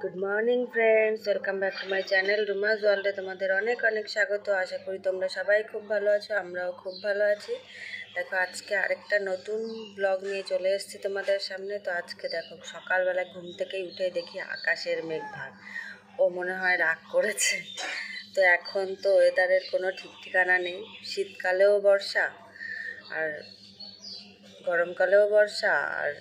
Good morning friends, welcome back to my channel रुमाज वर्ल्डे तुम्हारे अनेक अनेक स्वागत। आशा करी तुम्हारा सबाई खूब भालो आछो, आमराओ खूब भालो आछि। देखो आज के आरेकटा नतून ब्लग निये चले एसेछि तुम्हादेर सामने। तो आज के देखो सकाल बेला घुम थेके उठे देखी आकाशेर मेघ भाग, ओ मने हय राग करेছে। तो एखन तो वेदारेर कोनो ठीक ठिकाना नेই, शीतकालेও बर्षा और गरमकालेও बर्षा और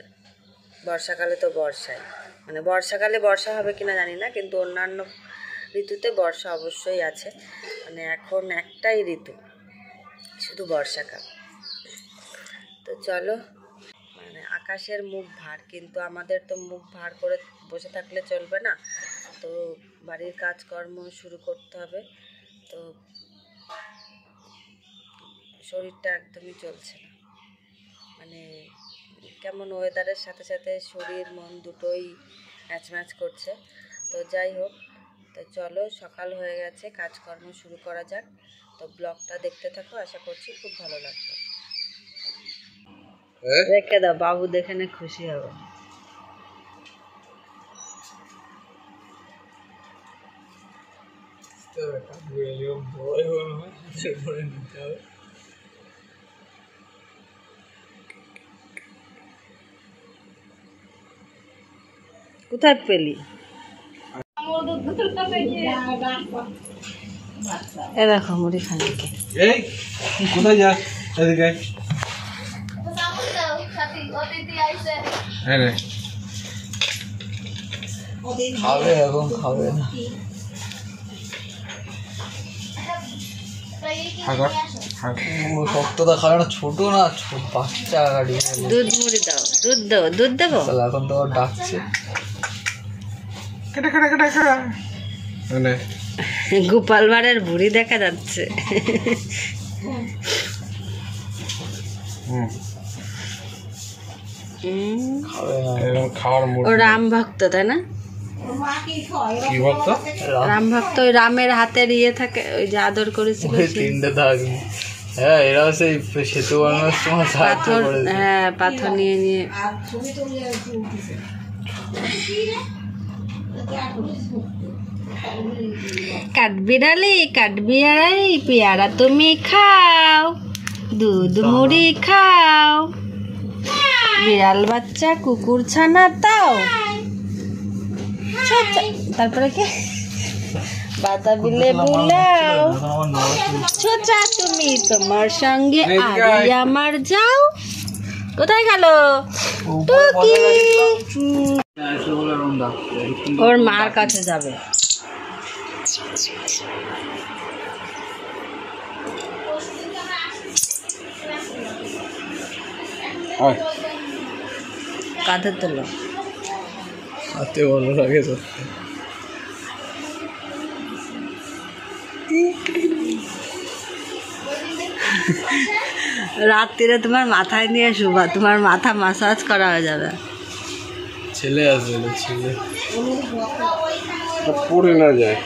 बर्षाकाले तो बर्षाय, মানে বর্ষাকালে বর্ষা হবে কিনা জানি না, কিন্তু অন্যান্য ঋতুতে বর্ষা অবশ্যই আছে। মানে এখন একটাই ঋতু, শুধু বর্ষাকাল। তো চলো, মানে আকাশের মুখ ভার, কিন্তু আমাদের তো মুখ ভার করে বসে থাকলে চলবে না। তো বাড়ির কাজকর্ম শুরু করতে হবে। তো শরীরটা একদমই চলছে না, মানে কেমন ওয়েদারের সাথে সাথে শরীর মন দুটোই ম্যাচ করছে। তো যাই হোক, তো চলো সকাল হয়ে গেছে, কাজকর্ম শুরু করা যাক। তো ব্লগটা দেখতে থাকো, আশা করছি খুব ভালো লাগবে। রেখে দাও, বাবু দেখে নে খুশি হবে। কোথায় পেলি? এ দেখো মুড়ি খালি। এই কোথায় যাস? এদিকে হ্যাঁ রে, খাবে এখন খাবে না। শক্তটা খাবে না, ছোট না, ছোট বাচ্চা গাড়ি। দুধ মুড়ি দাও, দুধ দাও, দুধ দেবো। এখন তো ডাকছে, গোপাল ভাঁড়ের বুড়ি দেখা যাচ্ছে। ও রাম ভক্ত, তাই না? রাম ভক্ত, ওই রামের হাতের ইয়ে থাকে, ওই যে আদর করেছিল। তিনটে থাকবে। হ্যাঁ, এরাও সেই সেতু বানানোর সময় পাথর, হ্যাঁ পাথর নিয়ে নিয়ে। কাঠবিড়ালি কাঠবিড়ালি পেয়ারা তুমি খাও, দুধ মুড়ি খাও, বিড়াল বাচ্চা কুকুর ছানা তাও। তারপরে কি? বাতাবিলে বুলাও, ছোচা তুমি তোমার সঙ্গে আগে আমার যাও। কোথায় গেল টুকি? ওর মার কাছে যাবে। কাঁধে তোলো, হাতে ভালো লাগে তো। রাত্রিরে তোমার মাথায় নিয়ে শুবা, তোমার মাথা মাসাজ করা হয়ে যাবে। ছেলে আসবে, ছেলে পড়ে না যায়।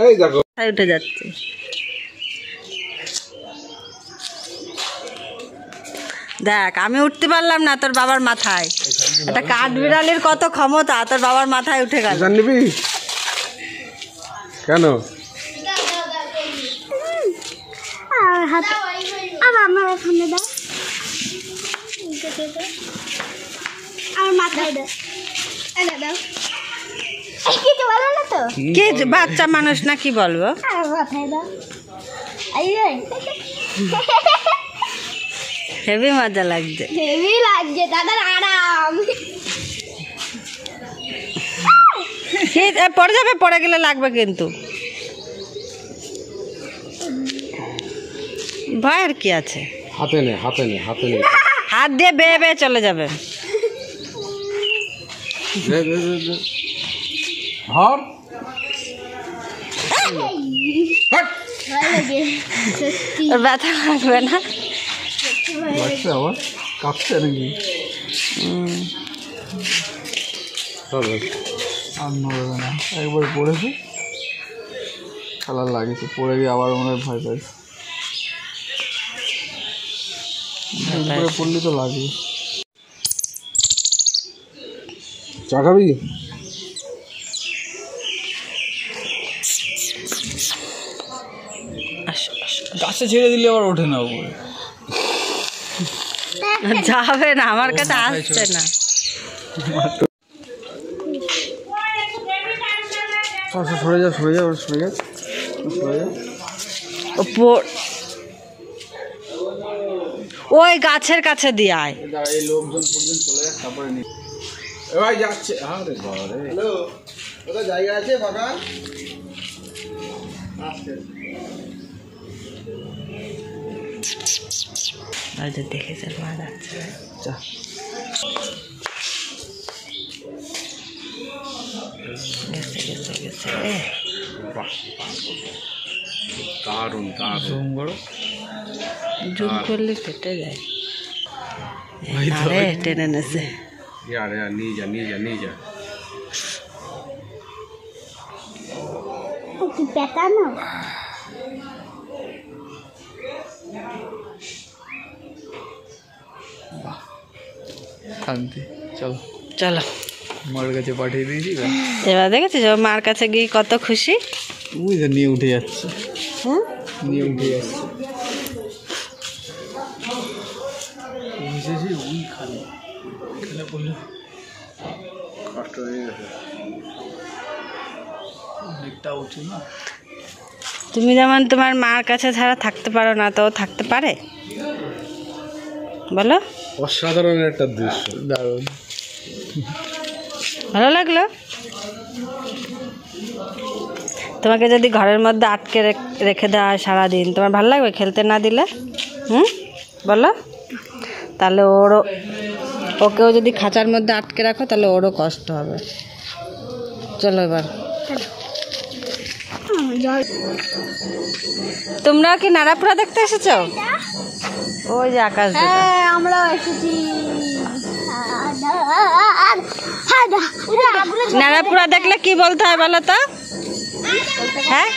এই দেখো উঠে যাচ্ছে। দেখ, আমি উঠতে পারলাম না, তোর বাবার মাথায়। একটা কাঠবিড়ালির কত ক্ষমতা, তোর বাবার মাথায় উঠে গেল। নিবি কেন? বাচ্চা মানুষ না, কি বলবো? হেভি মজা লাগছে, হেভি লাগছে দাদার আরাম। পড়ে যাবে, পড়ে গেলে লাগবে কিন্তু। ভয়ের কি আছে? হাতে নে, হাতে নে, হাতে নে, হাত দিয়ে বেয়ে বেয়ে চলে যাবে। ধর, ওর ব্যথা লাগবে না? আমার কাঁপছে নাকি? আর নড়বে না, একবার পড়েছে, খেলার লাগিয়েছে, পড়ে গিয়ে আবার মনে হয় ভয় পাইছে। উপরে পড়লে তো লাগবে। চা খাবি? গাছে ছেড়ে দিলে আবার ওঠে না উপরে। যাবে না, আমার কাছে আসছে না। সরে যা সরে যা সরে যা সরে যা। ওই গাছের কাছে দিয়ে আয়। এই লোকজন পর্যন্ত চলে যাক তারপরে নি। এ ভাই যাচ্ছে। আরে বাবারে, হ্যালো, ওটা জায়গা আছে ফাঁকা? দেখেছে মা যাচ্ছে। গেছে গেছে। দারুণ দারুণ। জুম করলে কেটে যায়। আরে টেনে নেছে। আরে নিয়ে যা নিয়ে যা নিয়ে যা। পেটানো শান্তি। চলো চলো, মার কাছে পাঠিয়ে দিয়েছি। এবার দেখেছিস ও মার কাছে গিয়ে কত খুশি। ওই যে নিয়ে উঠে যাচ্ছে, হুম, নিয়ে উঠে যাচ্ছে। বুঝেছি ওই খালি এখানে বললো কষ্ট হয়ে গেছে। অনেকটা উঁচু না। তুমি যেমন তোমার মার কাছে ছাড়া থাকতে পারো না, তো ও থাকতে পারে বলো? অসাধারণ একটা দৃশ্য, দারুণ। ভালো লাগলো? তোমাকে যদি ঘরের মধ্যে আটকে রেখে দেওয়া হয় সারাদিন, তোমার ভালো লাগবে খেলতে না দিলে? হুম, বলো? তাহলে ওকেও যদি খাঁচার মধ্যে আটকে রাখো তাহলে ওরও কষ্ট হবে। চলো এবার। তোমরাও কি নাড়াপুরা দেখতে এসেছো? ওই যে আকাশ। আমরাও এসেছি। নাড়াপুরা দেখলে কি বলতে হয় বলো তো? হ্যাঁ,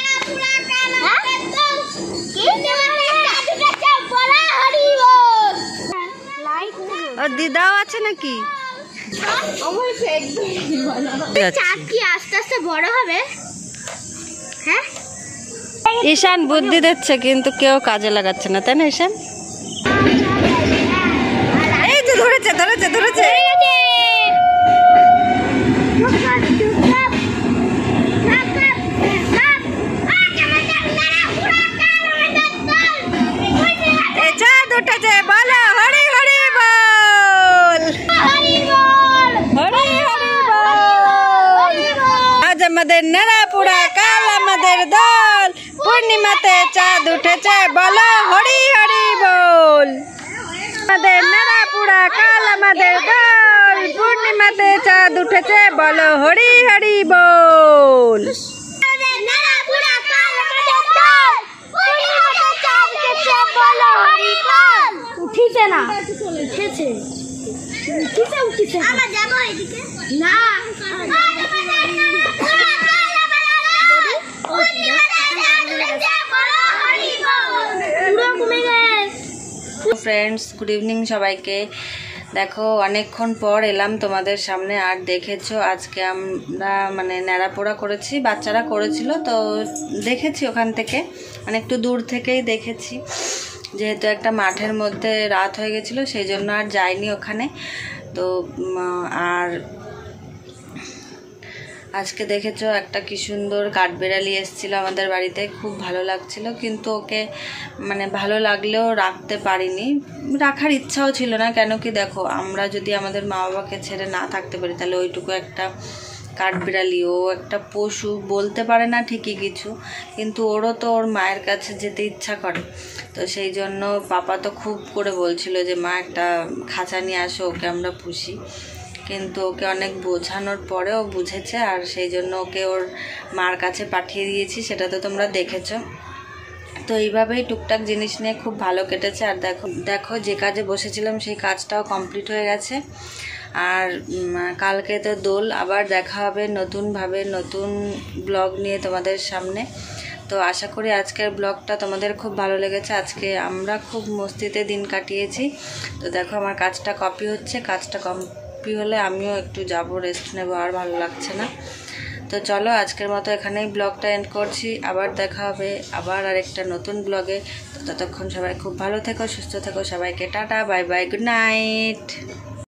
ওর দিদাও আছে নাকি? চাঁদ কি আস্তে আস্তে বড় হবে? হ্যাঁ, ঈশান বুদ্ধি দিচ্ছে কিন্তু কেউ কাজে লাগাচ্ছে না, তাই না ঈশান? এই তো ধরেছে ধরেছে ধরেছে। চাঁদ উঠেছে, বলো হরি হরি বল। হরি হরি বল। আজ আমাদের নাড়াপুরা, কাল আমাদের দল, পূর্ণিমাতে চাঁদ উঠেছে, বলো হরি হরি বল। আমাদের নাড়াপুরা, কাল আমাদের দল, পূর্ণিমাতে চাঁদ উঠেছে, বলো হরি হরি বল। উঠিছে না, উঠেছে উঠিছে উঠিছে। আমরা যাবো এদিকে না। ফ্রেন্ডস, গুড ইভিনিং সবাইকে। দেখো অনেকক্ষণ পর এলাম তোমাদের সামনে, আর দেখেছো আজকে আমরা মানে ন্যাড়াপোড়া করেছি, বাচ্চারা করেছিল তো দেখেছি ওখান থেকে, মানে একটু দূর থেকেই দেখেছি, যেহেতু একটা মাঠের মধ্যে রাত হয়ে গেছিলো সেই জন্য আর যাইনি ওখানে। তো আর আজকে দেখেছো একটা কি সুন্দর কাঠবেড়ালি এসেছিলো আমাদের বাড়িতে, খুব ভালো লাগছিল, কিন্তু ওকে মানে ভালো লাগলেও রাখতে পারিনি, রাখার ইচ্ছাও ছিল না। কেন কি দেখো, আমরা যদি আমাদের মা বাবাকে ছেড়ে না থাকতে পারি তাহলে ওইটুকু একটা কাঠবিড়ালি, ও একটা পশু, বলতে পারে না ঠিকই কিছু, কিন্তু ওরও তো ওর মায়ের কাছে যেতে ইচ্ছা করে। তো সেই জন্য পাপা তো খুব করে বলছিল যে মা একটা খাঁচা নিয়ে আসো, ওকে আমরা পুষি, কিন্তু ওকে অনেক বোঝানোর পরেও বুঝেছে, আর সেই জন্য ওকে ওর মার কাছে পাঠিয়ে দিয়েছি, সেটা তো তোমরা দেখেছো। তো এইভাবেই টুকটাক জিনিস নিয়ে খুব ভালো কেটেছে। আর দেখো দেখো যে কাজে বসেছিলাম সেই কাজটাও কমপ্লিট হয়ে গেছে। আর কালকে তো দোল, আবার দেখা হবে নতুনভাবে নতুন ব্লগ নিয়ে তোমাদের সামনে। তো আশা করি আজকের ব্লগটা তোমাদের খুব ভালো লেগেছে। আজকে আমরা খুব মস্তিতে দিন কাটিয়েছি। তো দেখো আমার কাজটা কপি হচ্ছে, কাজটা কপি হলে আমিও একটু যাব, রেস্ট নেব, আর ভালো লাগছে না। তো চলো আজকের মতো এখানেই ব্লগটা এন্ড করছি। আবার দেখা হবে আবার আরেকটা নতুন ব্লগে। তো ততক্ষণ সবাই খুব ভালো থেকো, সুস্থ থেকো। সবাইকে tata, bye bye, good night.